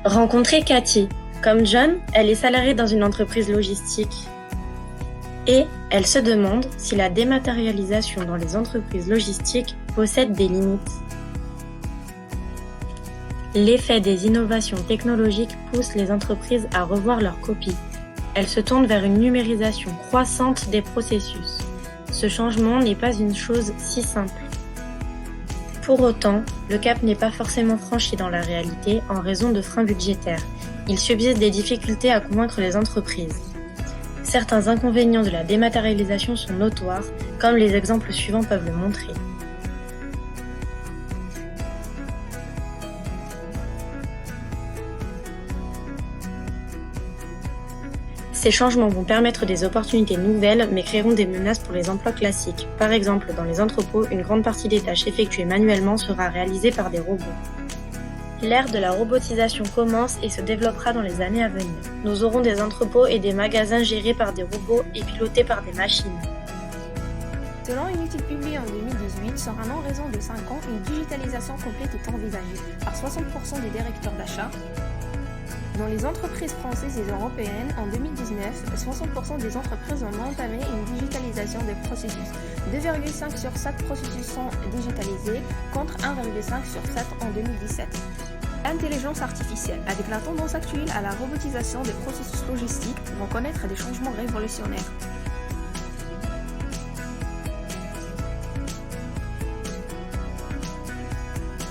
Rencontrer Cathy. Comme John, elle est salariée dans une entreprise logistique. Et elle se demande si la dématérialisation dans les entreprises logistiques possède des limites. L'effet des innovations technologiques pousse les entreprises à revoir leurs copies. Elles se tournent vers une numérisation croissante des processus. Ce changement n'est pas une chose si simple. Pour autant, le cap n'est pas forcément franchi dans la réalité en raison de freins budgétaires. Il subsiste des difficultés à convaincre les entreprises. Certains inconvénients de la dématérialisation sont notoires, comme les exemples suivants peuvent le montrer. Ces changements vont permettre des opportunités nouvelles, mais créeront des menaces pour les emplois classiques. Par exemple, dans les entrepôts, une grande partie des tâches effectuées manuellement sera réalisée par des robots. L'ère de la robotisation commence et se développera dans les années à venir. Nous aurons des entrepôts et des magasins gérés par des robots et pilotés par des machines. Selon une étude publiée en 2018, sur un horizon de 5 ans, une digitalisation complète est envisagée par 60% des directeurs d'achat. Dans les entreprises françaises et européennes, en 2019, 60% des entreprises ont entamé une digitalisation des processus. 2,5 sur 7 processus sont digitalisés, contre 1,5 sur 7 en 2017. Intelligence artificielle, avec la tendance actuelle à la robotisation des processus logistiques, vont connaître des changements révolutionnaires.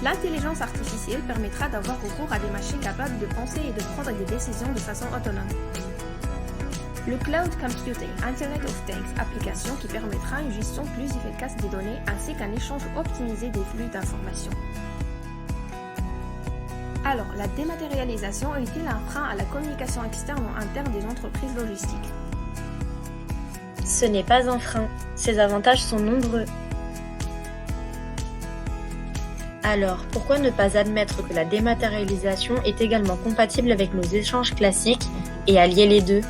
L'intelligence artificielle permettra d'avoir recours à des machines capables de penser et de prendre des décisions de façon autonome. Le Cloud Computing, Internet of Things, application qui permettra une gestion plus efficace des données ainsi qu'un échange optimisé des flux d'informations. Alors, la dématérialisation est-elle un frein à la communication externe ou interne des entreprises logistiques? Ce n'est pas un frein, ses avantages sont nombreux. Alors, pourquoi ne pas admettre que la dématérialisation est également compatible avec nos échanges classiques et allier les deux ?